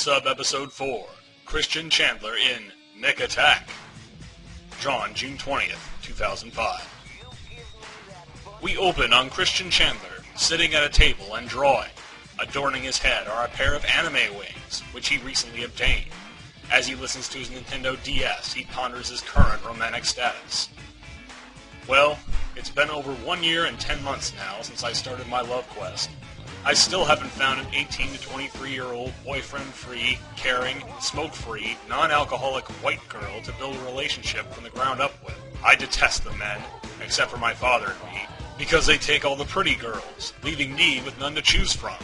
Sub-Episode 4, Christian Chandler in McAttack. Drawn June 20th, 2005. We open on Christian Chandler, sitting at a table and drawing. Adorning his head are a pair of anime wings, which he recently obtained. As he listens to his Nintendo DS, he ponders his current romantic status. Well, it's been over 1 year and 10 months now since I started my love quest. I still haven't found an 18 to 23-year-old, boyfriend-free, caring, smoke-free, non-alcoholic white girl to build a relationship from the ground up with. I detest the men, except for my father and me, because they take all the pretty girls, leaving me with none to choose from.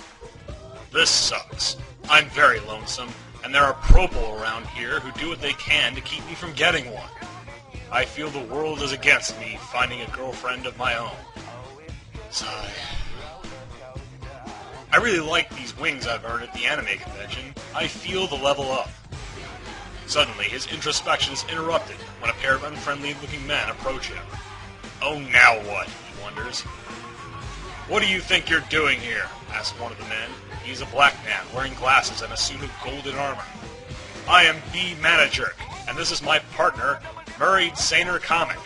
This sucks. I'm very lonesome, and there are propos around here who do what they can to keep me from getting one. I feel the world is against me finding a girlfriend of my own. Sigh. I really like these wings I've earned at the anime convention. I feel the level up. Suddenly, his introspection is interrupted when a pair of unfriendly-looking men approach him. Oh, now what? He wonders. What do you think you're doing here? Asks one of the men. He's a black man wearing glasses and a suit of golden armor. I am B. Manager, and this is my partner, Murray Saner Comic.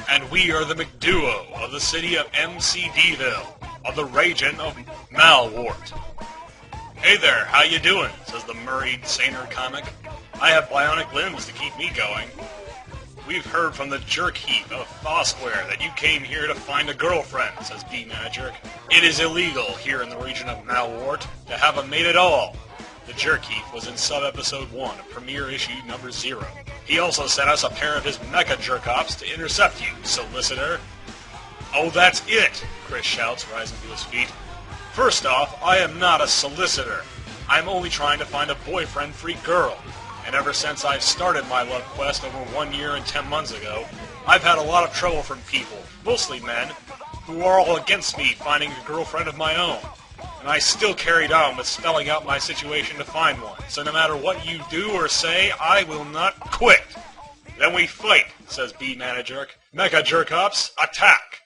And we are the McDuo of the city of MCDville, of the region of Malwart. Hey there, how you doing? Says the Murray Saner Comic. I have bionic limbs to keep me going. We've heard from the jerk heap of Foursquare that you came here to find a girlfriend, says B Manager. It is illegal here in the region of Malwart to have a mate at all. The jerk heap was in sub-episode 1 of premiere issue number 0. He also sent us a pair of his mecha jerk-ops to intercept you, solicitor. Oh, that's it, Chris shouts, rising to his feet. First off, I am not a solicitor. I'm only trying to find a boyfriend-free girl. And ever since I've started my love quest over 1 year and 10 months ago, I've had a lot of trouble from people, mostly men, who are all against me finding a girlfriend of my own. And I still carried on with spelling out my situation to find one. So no matter what you do or say, I will not quit. Then we fight, says B Manager. Mecha Jerkops, attack!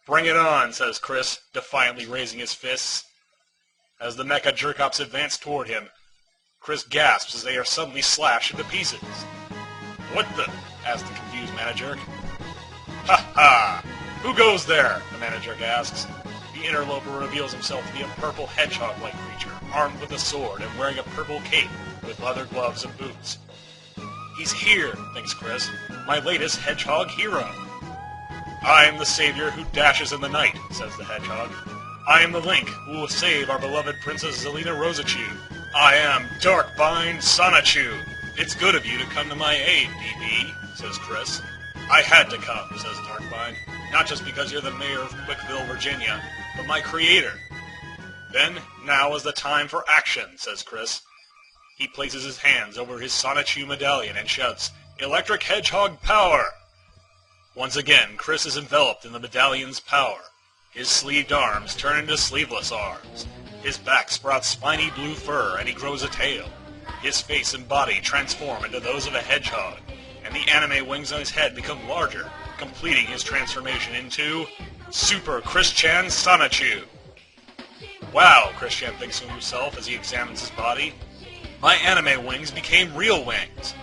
Bring it on, says Chris, defiantly raising his fists. As the Mecha Jerkops advance toward him, Chris gasps as they are suddenly slashed into pieces. What the? Asks the confused Manager. Ha ha! Who goes there? The Manager asks. The interloper reveals himself to be a purple hedgehog-like creature, armed with a sword and wearing a purple cape with leather gloves and boots. He's here, thinks Chris, my latest hedgehog hero. I am the savior who dashes in the night, says the hedgehog. I am the Link who will save our beloved Princess Zelina Rosachu. I am Darkbind Sonichu. It's good of you to come to my aid, DB, says Chris. I had to come, says Darkbind, not just because you're the mayor of Quickville, Virginia, but my creator. Then, now is the time for action, says Chris. He places his hands over his Sonichu medallion and shouts, Electric Hedgehog Power! Once again, Chris is enveloped in the medallion's power. His sleeved arms turn into sleeveless arms. His back sprouts spiny blue fur, and he grows a tail. His face and body transform into those of a hedgehog, and the anime wings on his head become larger, completing his transformation into Super Christian Sonichu. Wow, Christian thinks to himself as he examines his body. My anime wings became real wings.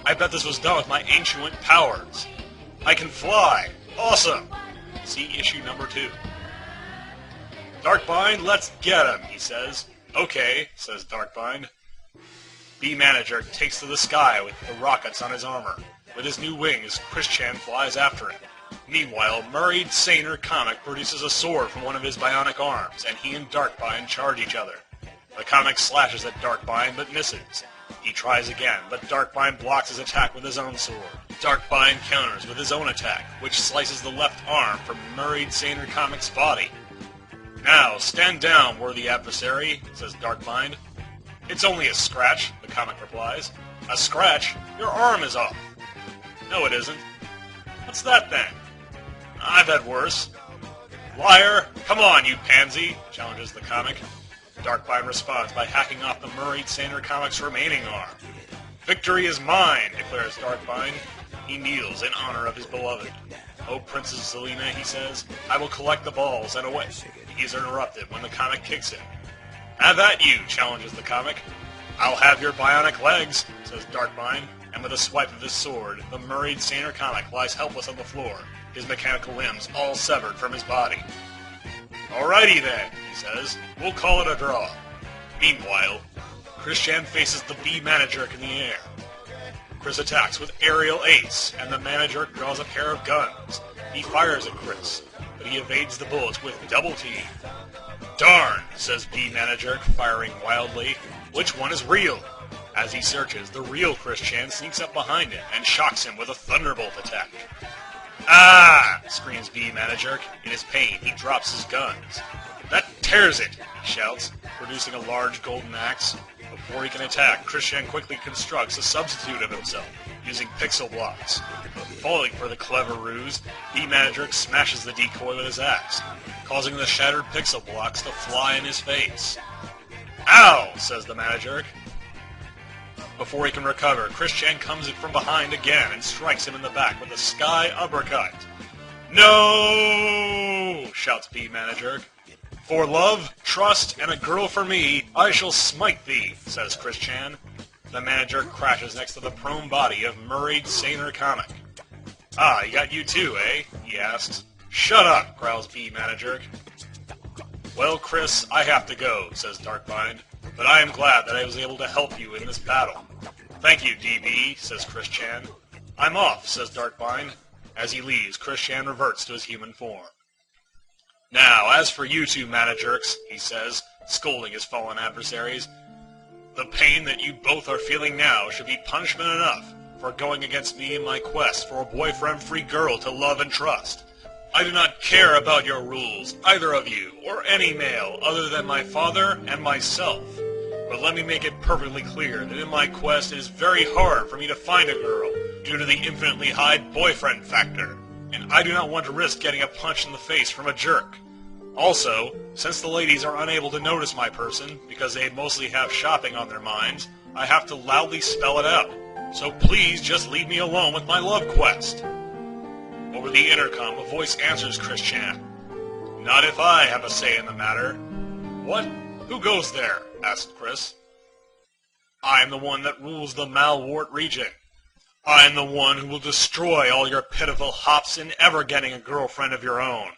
I bet this was done with my ancient powers. I can fly. Awesome. See issue number 2. Darkbind, let's get him, he says. Okay, says Darkbind. B Manager takes to the sky with the rockets on his armor. With his new wings, Christian flies after him. Meanwhile, Murray Saner Comic produces a sword from one of his bionic arms, and he and Darkbind charge each other. The comic slashes at Darkbind, but misses. He tries again, but Darkbind blocks his attack with his own sword. Darkbind counters with his own attack, which slices the left arm from Murray Saner Comic's body. Now, stand down, worthy adversary, says Darkbind. It's only a scratch, the comic replies. A scratch? Your arm is off. No, it isn't. What's that then? I've had worse. Liar! Come on, you pansy, challenges the comic. Darkbind responds by hacking off the Murray Saner Comic's remaining arm. Victory is mine, declares Darkbind. He kneels in honor of his beloved. Oh, Princess Zelina, he says, I will collect the balls and away. He is interrupted when the comic kicks him. Have at you, challenges the comic. I'll have your bionic legs, says Darkbind, and with a swipe of his sword, the murried Saner comic lies helpless on the floor, his mechanical limbs all severed from his body. Alrighty then, he says, we'll call it a draw. Meanwhile, Christian faces the Bee Manager in the air. Chris attacks with Aerial Ace, and the Manager draws a pair of guns. He fires at Chris, but he evades the bullets with Double T. Darn, says Bee Manager, firing wildly. Which one is real? As he searches, the real Christian sneaks up behind him and shocks him with a Thunderbolt attack. Ah! Screams Bee Manager. In his pain, he drops his guns. That tears it, he shouts, producing a large golden axe. Before he can attack, Christian quickly constructs a substitute of himself, using pixel blocks. Falling for the clever ruse, Bee Manager smashes the decoy with his axe, causing the shattered pixel blocks to fly in his face. Ow! Says the Manager. Before he can recover, Christian comes in from behind again and strikes him in the back with a sky uppercut. No! Shouts Bee Manager. For love, trust, and a girl for me, I shall smite thee, says Christian. The Manager crashes next to the prone body of murried Saner comic. Ah, he got you too, eh? He asks. Shut up, growls Bee Manager. Well, Chris, I have to go, says Darkbind, but I am glad that I was able to help you in this battle. Thank you, DB, says Christian. I'm off, says Darkbind. As he leaves, Christian reverts to his human form. Now, as for you two Managerks, he says, scolding his fallen adversaries, the pain that you both are feeling now should be punishment enough for going against me in my quest for a boyfriend-free girl to love and trust. I do not care about your rules, either of you, or any male other than my father and myself. But let me make it perfectly clear that in my quest it is very hard for me to find a girl due to the infinitely high boyfriend factor, and I do not want to risk getting a punch in the face from a jerk. Also, since the ladies are unable to notice my person because they mostly have shopping on their minds, I have to loudly spell it out. So please just leave me alone with my love quest. Over the intercom, a voice answers Christian. Not if I have a say in the matter. What? Who goes there? Asked Chris. I am the one that rules the Malwart region. I am the one who will destroy all your pitiful hops in ever getting a girlfriend of your own.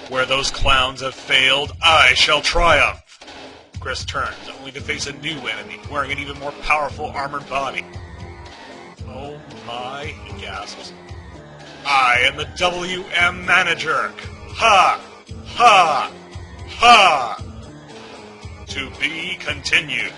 Where those clowns have failed, I shall triumph. Chris turns, only to face a new enemy, wearing an even more powerful armored body. Oh my, he gasps. I am the WM Manager. Ha! Ha! Ha! To be continued.